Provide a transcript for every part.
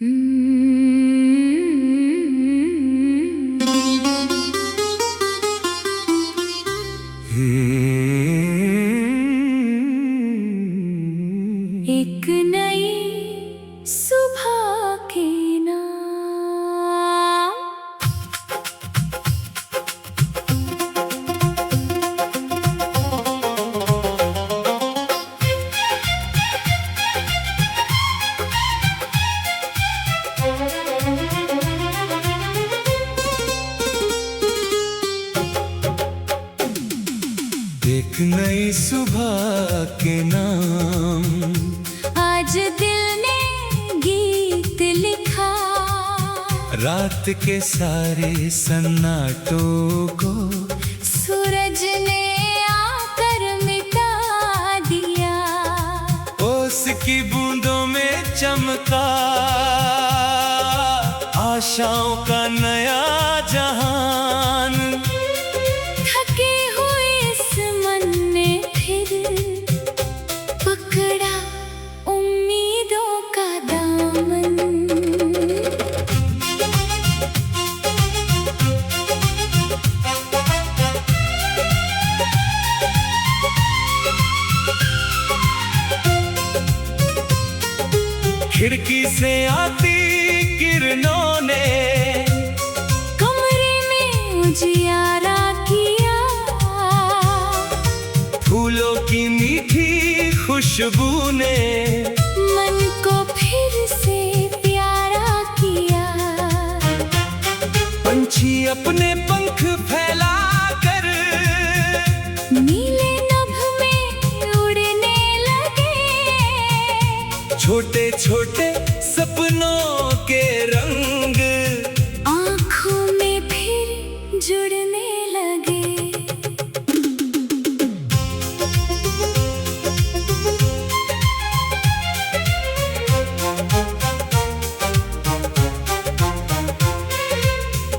एक नई सुबह के नाम। एक नई सुबह के नाम, आज दिल ने गीत लिखा। रात के सारे सन्नाटों को सूरज ने आकर मिटा दिया। ओस की बूंदों में चमका आशाओं का नया जहान। थके हुए इस मन ने फिर पकड़ा उम्मीदों का दामन। खिड़की से आती किरणों ने कमरे में उजियारा किया। फूलों की मीठी खुशबू ने मन को फिर से प्यारा किया। पंछी अपने पंख फैला कर नीले नभ में उड़ने लगे। छोटे छोटे सपनों के रंग आँखों में फिर जुड़ने लगे।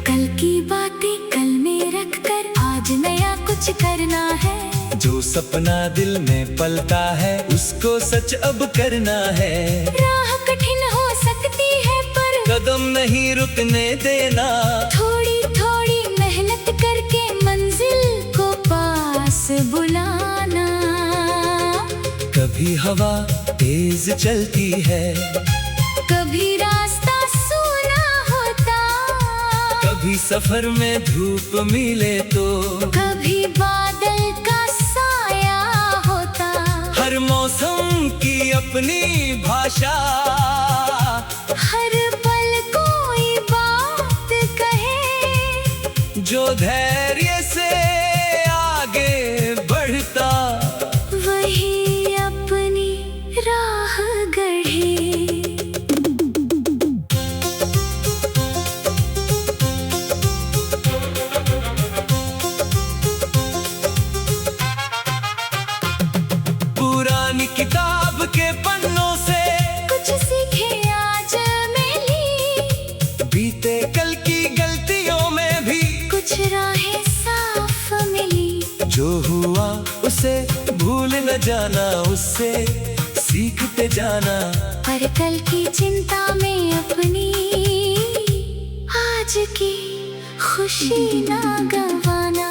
कल की बातें कल में रखकर आज नया कुछ करना है। जो सपना दिल में पलता है उसको सच अब करना है। राह कठिन हो सकती है पर कदम नहीं रुकने देना। थोड़ी थोड़ी मेहनत करके मंजिल को पास बुलाना। कभी हवा तेज चलती है, कभी रास्ता सूना होता। कभी सफर में धूप मिले तो कभी बादल का साया होता। हर मौसम की अपनी भाषा। हर पल कोई बात कहे जो धैर्य से आगे बढ़ता वही अपनी राह गढ़े। पुरानी किताब के पन्नों से कुछ सीखे आज मिली। बीते कल की गलतियों में भी कुछ राहें साफ मिली। जो हुआ उसे भूल न जाना, उससे सीखते जाना। पर कल की चिंता में अपनी आज की खुशी ना गंवाना।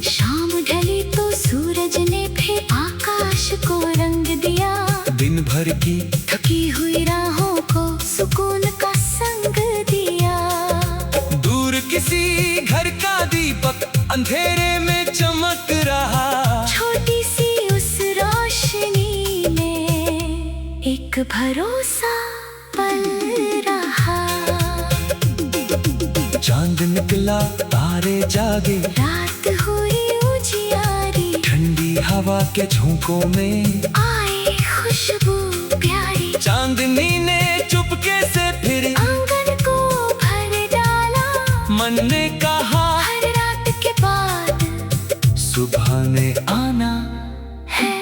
शाम ढली तो सूरज ने फिर आकाश को रंग दिया। दिन भर की थकी हुई राहों को सुकून का संग दिया। दूर किसी घर का दीपक अंधेरे में चमक रहा। छोटी सी उस रोशनी में एक भरोसा पल रहा। चांद निकला तारे जागे, रात हुई उजियारी। ठंडी हवा के झोंकों में आए खुशबू प्यारी। चांदनी ने चुपके से फिर आंगन को भर डाला। मन ने कहा हर रात के बाद सुबह ने आना है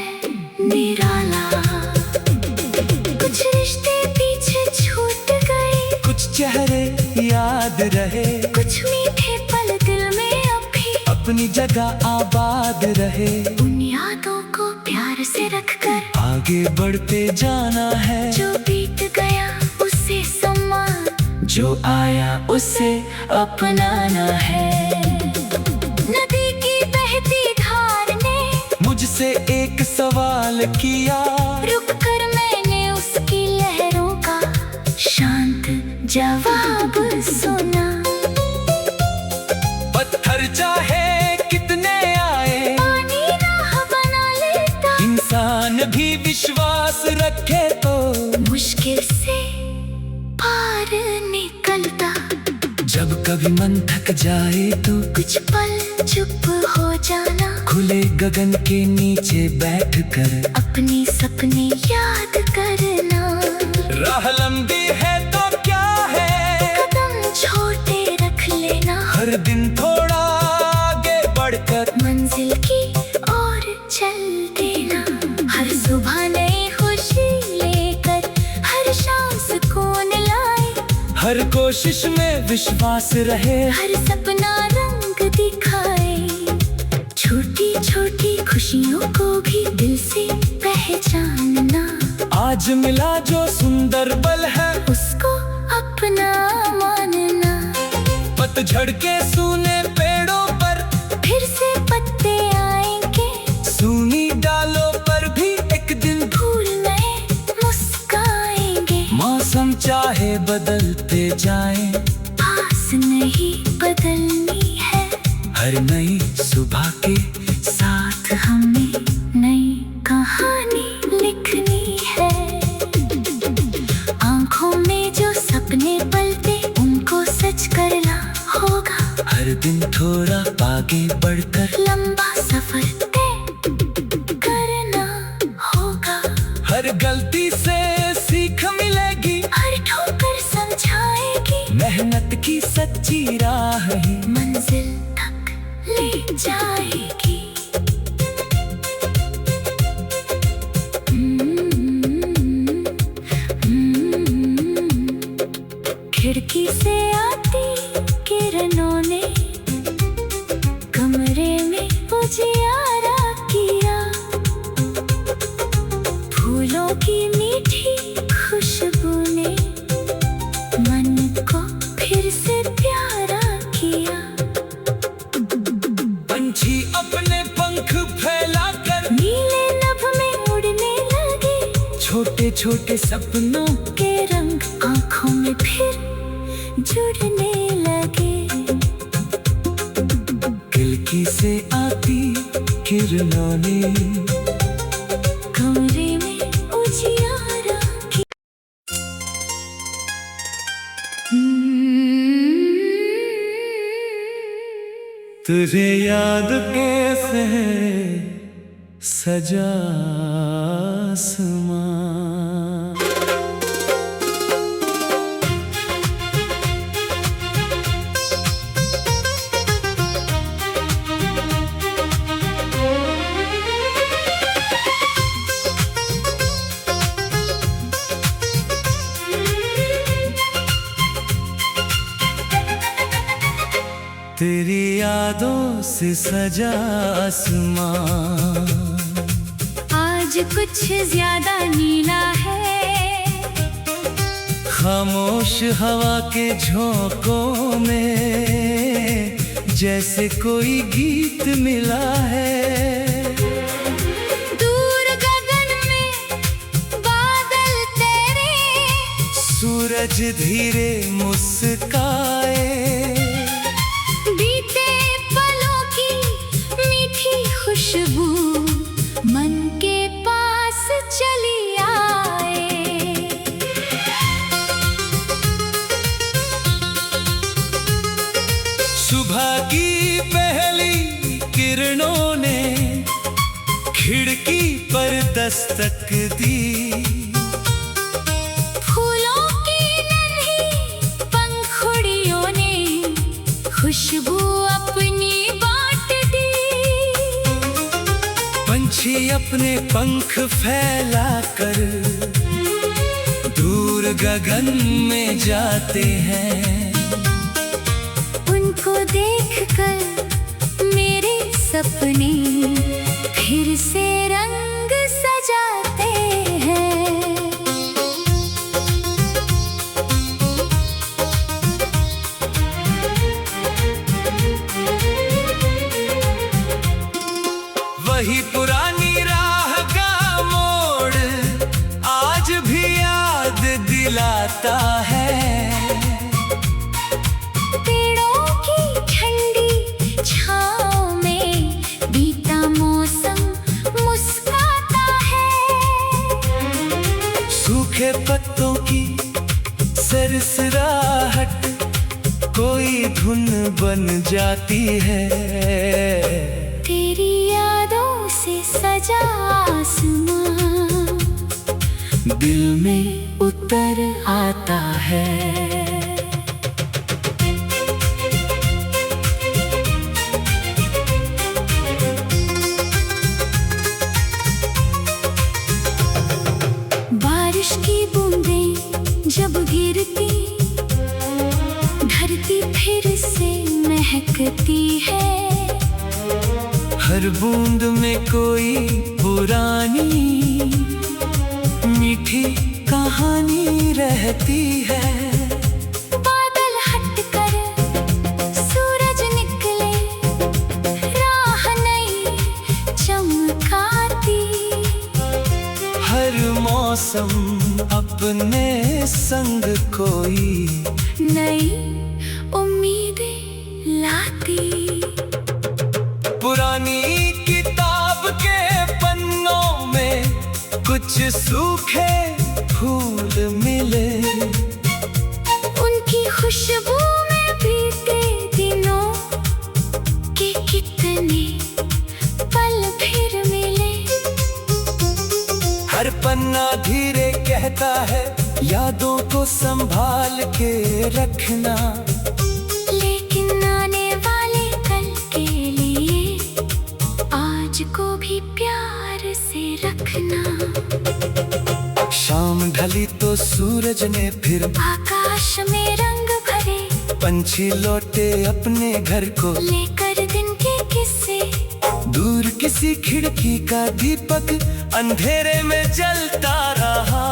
निराला। कुछ रिश्ते पीछे छूट गए, कुछ चेहरे याद रहे। कुछ मीठे पल दिल में अब भी अपनी जगह आबाद रहे। उन यादों को प्यार से रखकर आगे बढ़ते जाना है। जो बीत गया जो आया उसे अपनाना है। नदी की बहती धार ने मुझसे एक सवाल किया, रुक कर मैंने उसकी लहरों का शांत जवाब सुना। पत्थर चाहे कितने आए, पानी राह बना लेता। इंसान भी विश्वास रखे तो मुश्किल से पार निकलता। जब कभी मन थक जाए तो कुछ पल चुप हो जाना, खुले गगन के नीचे बैठकर अपने सपने याद करना। राह लंबी है तो क्या है, कदम छोटे रख लेना। हर दिन थोड़ा आगे बढ़कर मंजिल की ओर चल देना। हर सुबह नई खुशी लेकर, हर शाम सुकून लाए। हर कोशिश में विश्वास रहे, हर सपना रंग दिखाए। छोटी छोटी खुशियों को भी दिल से पहचानना। आज मिला जो सुंदर पल है उसको अपना मानना। पतझड़ के सूने पेड़ों पर फिर से पत्ते आएंगे, सूनी डालों पर भी एक दिन फूल नए मुस्काएंगे। मौसम चाहे बदलते जाएं, पास नहीं बदलनी है। हर नई सुबह के साथ हमें नई कहानी लिखनी है। आंखों में जो सपने पलते उनको सच करना होगा। हर दिन थोड़ा आगे बढ़कर लंबा सफर तय करना होगा। हर गलती से सीख मिलेगी, हर ठोकर समझाएगी। मेहनत की सच्ची राह ही मंजिल तक ले जाएगी। खिड़की से आती किरणों ने कमरे में उजियारा किया। फूलों की मीठी खुशबू ने मन को फिर से प्यारा किया। पंछी अपने पंख फैलाकर नीले नभ में उड़ने लगे। छोटे छोटे सपनों के रंग आंखों में फिर जुड़ने लगे। खिड़की से आती किरणों ने कमरे में उजियारा किया। तुझे याद कैसे सजा आसमां। तेरी यादों से सजा आसमां, आज कुछ ज्यादा नीला है। खामोश हवा के झोंकों में जैसे कोई गीत मिला है। दूर गगन में बादल तेरे, सूरज धीरे मुस्काए। बीते पलों की मीठी खुशबू मन के पास चली आए। सुबह की पहली किरणों ने खिड़की पर दस्तक दी। फूलों की नन्ही पंखुड़ियों ने खुशबू अपनी बांट दी। पंछी अपने पंख फैलाकर दूर गगन में जाते हैं। उनको देखकर मेरे सपने फिर से रंग सजाते हैं। दिलाता है। पेड़ों की ठंडी छाँव में बीता मौसम मुस्काता है। सूखे पत्तों की सरसराहट कोई धुन बन जाती है। तेरी यादों से सजा आसमां दिल में उतर आता है। बारिश की बूंदें जब गिरती धरती फिर से महकती है। हर बूंद में कोई पुरानी मीठी कहानी रहती है। बादल हटकर सूरज निकले, राह नई चमकाती। हर मौसम अपने संग कोई नई उम्मीदें लाती। पुरानी किताब के पन्नों में कुछ सूखे फूल मिले। उनकी खुशबू में बीते दिनों के कितने पल फिर मिले। हर पन्ना धीरे कहता है यादों को संभाल के रखना। लेकिन आने वाले कल के लिए आज को भी प्यार से रखना। शाम ढली तो सूरज ने फिर आकाश में रंग भरे। पंछी लौटे अपने घर को लेकर दिन के किस्से। दूर किसी खिड़की का दीपक अंधेरे में जलता रहा।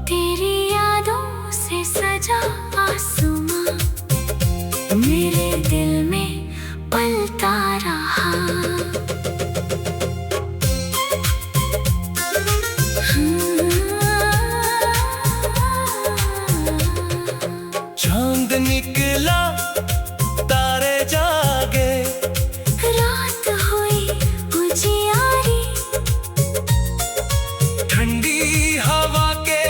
तेरी यादों से सजा आसमां मेरे दिल में पलता रहा। चांद निकला तारे जागे, रात हुई उजियारी। ठंडी हवा के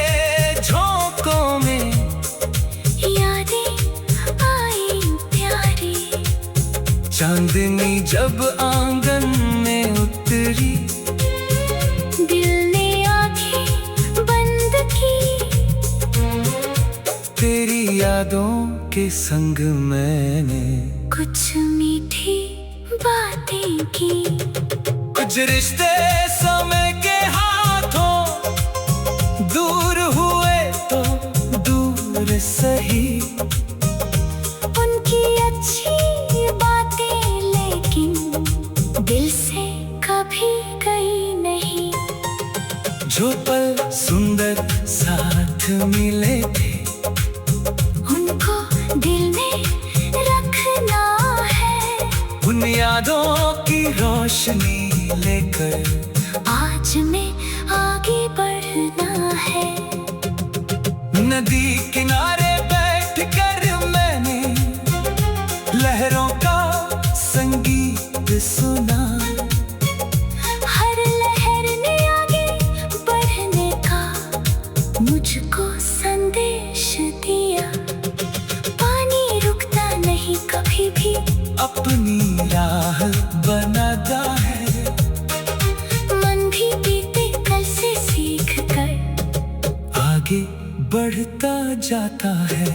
झोंकों में यादें आई प्यारी। चांदनी जब आंगन में उतरी, दिल ने आंखें बंद की। तेरी यादों के संग मैंने कुछ मीठी बातें की। कुछ रिश्ते समय के हाथों दूर हुए तो दूर सही। उनकी अच्छी बातें लेकिन दिल से कभी गई नहीं। जो पल सुंदर साथ मिले थे उनको दिल में रखना है। उन यादों की रोशनी लेकर आज में आगे बढ़ना है। नदी किनारे बैठकर मैंने लहरों का संगीत सुना। हर लहर ने आगे बढ़ने का मुझको संदेश दिया। पानी रुकता नहीं कभी भी, अपनी राह बनाता है। मन भी बीते कल से सीख कर आगे बढ़ता जाता है।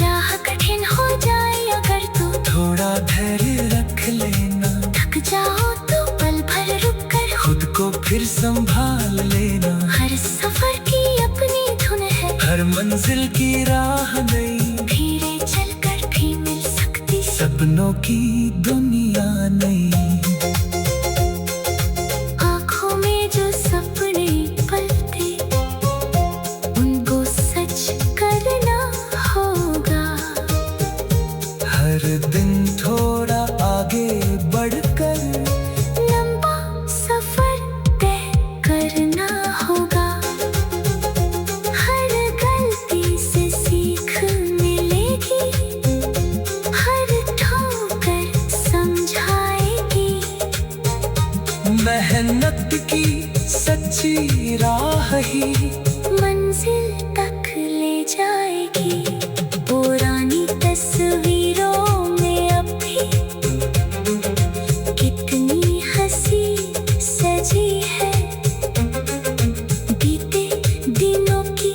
राह कठिन हो जाए अगर तो थोड़ा धैर्य रख लेना। थक जाओ तो पल भर रुक कर खुद को फिर संभाल लेना। हर सफर की अपनी धुन है। हर मंजिल की राह नई, धीरे चलकर भी मिल सकती। सपनों की दुनिया नई। आँखों में जो सपने पलते उनको सच करना होगा। हर दिन थोड़ा आगे बढ़कर लंबा सफर तय करना होगा। कहीं मंजिल तक ले जाएगी। पुरानी तस्वीरों में अब भी कितनी हंसी सजी है। बीते दिनों की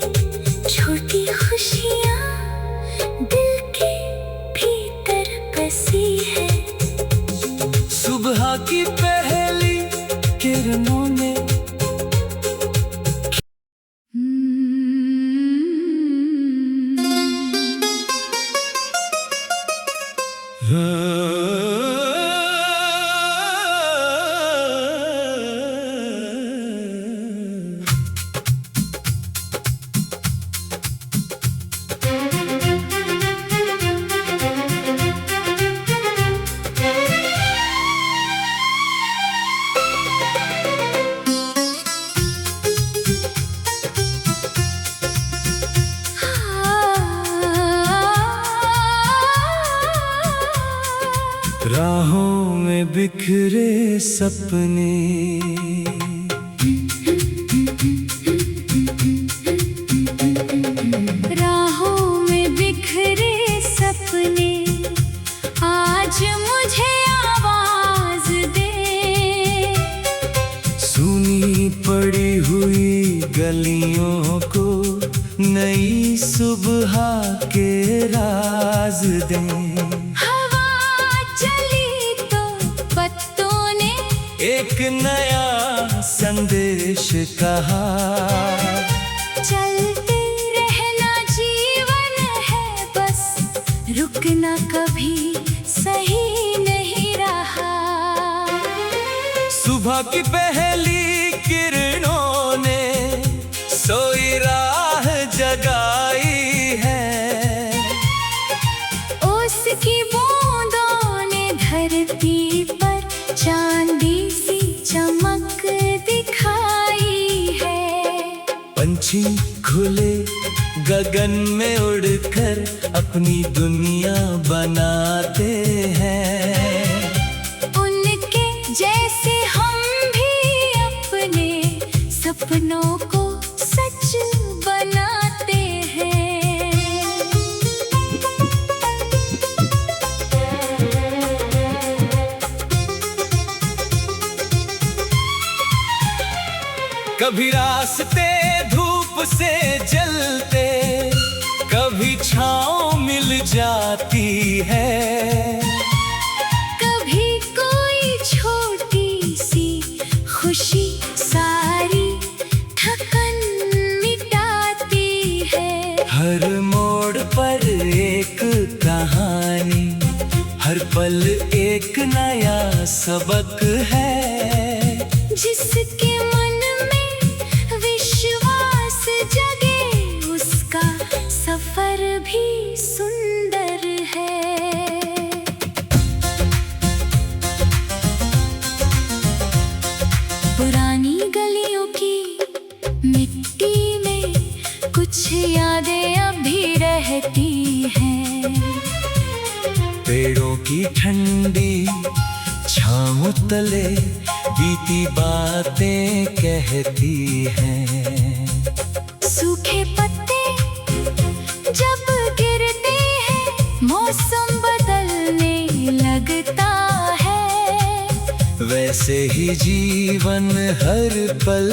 छोटी खुशियाँ दिल के भीतर बसी है। सुबह की पहली किरणों ने राहों में बिखरे सपने, राहों में बिखरे सपने, आज मुझे आवाज दे। सुनी पड़ी हुई गलियों को नई सुबह के राज दें। हवा चली तो पत्तों ने एक नया संदेश कहा, चलते रहना जीवन है बस, रुकना कभी सही नहीं रहा। सुबह की पहली किरणों ने सोई राह जगाई है। उसकी बूंदों ने धरती पर चांदी सी चमक दिखाई है। पंछी खुले गगन में उड़कर अपनी दुनिया बनाते हैं। उनके जैसे हम भी अपने सपनों को सच बनाते हैं। कभी रास्ते धूप से जलते, कभी छाँव मिल जाती है। कभी कोई छोटी सी खुशी सारी थकन मिटाती है। हर मोड़ पर एक कहानी, हर पल एक नया सबक है। जिसके मन में विश्वास जगे, उसका सफर भी सुंदर है। पुरानी गलियों की मिट्टी में कुछ यादें अभी रहती हैं। पेड़ों की ठंडी छाँव तले बीती बातें कहती हैं। सूखे पत्ते जब गिरते हैं, मौसम बदलने लगता है। वैसे ही जीवन हर पल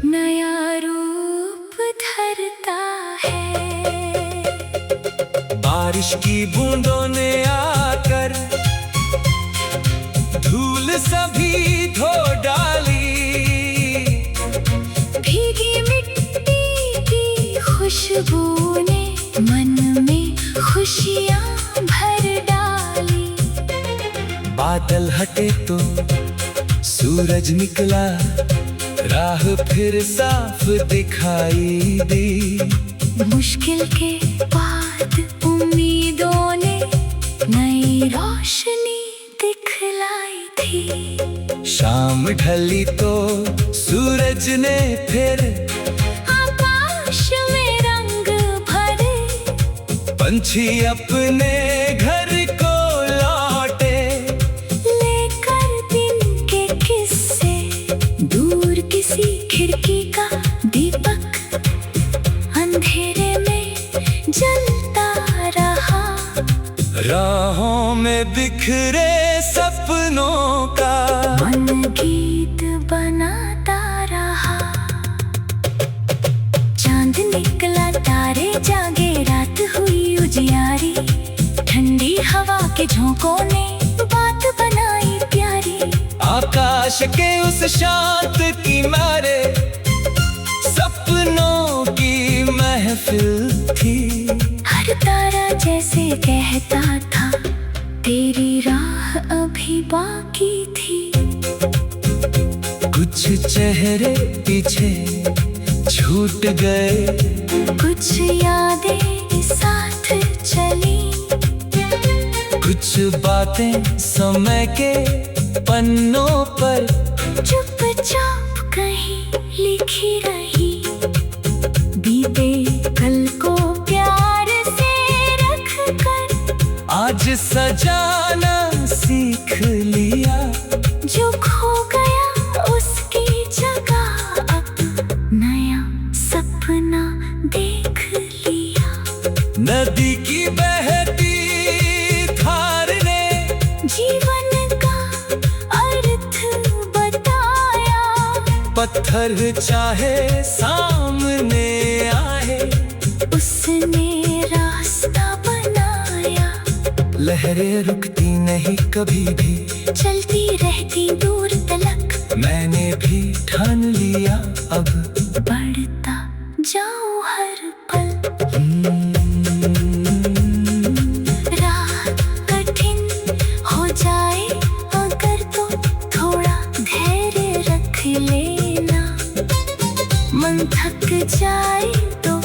नया रूप धरता है। बारिश की बूंदों ने आकर धूल सभी धो डाली। भीगी मिट्टी की खुशबू ने मन में खुशियाँ भर डाली। बादल हटे तो सूरज निकला, राह फिर साफ दिखाई दी। मुश्किल के बाद उम्मीदों ने नई रोशनी दिखलाई थी। शाम ढली तो सूरज ने फिर आकाश में रंग भरे। पंछी अपने घर को लौटे, लेकर दिन के किस्से दूर किसी खिड़की राहों में बिखरे सपनों का मन गीत बनाता रहा। चांद निकला तारे जागे रात हुई उजियारी, ठंडी हवा के झोंकों ने बात बनाई प्यारी। आकाश के उस शांत की मारे सपनों की महफिल थी। हर तारा जैसे कहता था तेरी राह अभी बाकी थी। कुछ चेहरे पीछे छूट गए, कुछ यादें साथ चली, कुछ बातें समय के पन्नों पर चुपचाप कहीं लिखी रही। बीते कल को प्यार से रख कर आज सजाना सीख लिया। जो खो गया उसकी जगह अब नया सपना देख लिया। नदी की बहती धार ने जीवन का अर्थ बताया। पत्थर चाहे सामने आए, उसने रास्ता बनाया। लहरें रुकती नहीं कभी भी, चलती रहती दूर तलक। मैंने भी ठान लिया अब बढ़ता जाऊं हर पल। राह कठिन हो जाए अगर तो थोड़ा धैर्य रख लेना। मन थक जाए तो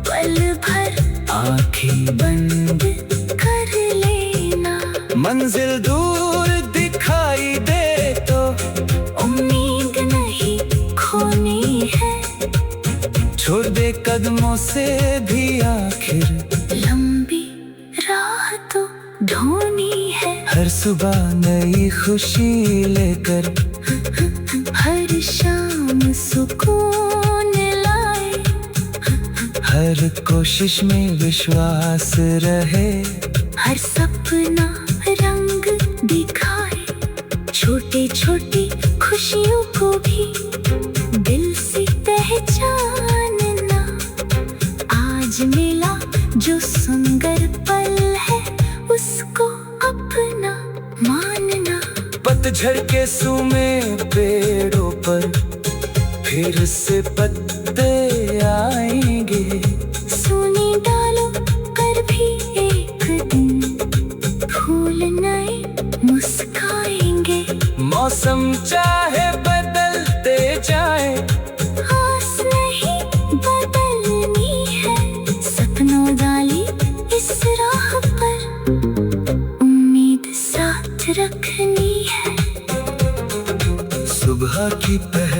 पल भर आँखें बंद कर लेना। मंजिल दूर दिखाई दे तो उम्मीद नहीं खोनी है। छोड़ दे कदमों से भी आखिर लंबी राह तो ढूंढनी है। हर सुबह नई खुशी लेकर, हर शाम सुकून लाए। हर कोशिश में विश्वास रहे। हर सपना रंग दिखाए। छोटी छोटी खुशियों को भी दिल से पहचानना। आज मिला जो सुंदर पल है उसको अपना मानना। पतझड़ के सूमे पेड़ों पर फिर से पत्ते आएंगे। सुनी डालो कर भी एक दिन फूल नए मुस्काएंगे। मौसम चाहे बदलते जाए, आस नहीं बदलनी है। सपनों डाली इस राह पर उम्मीद साथ रखनी है। सुबह की पहली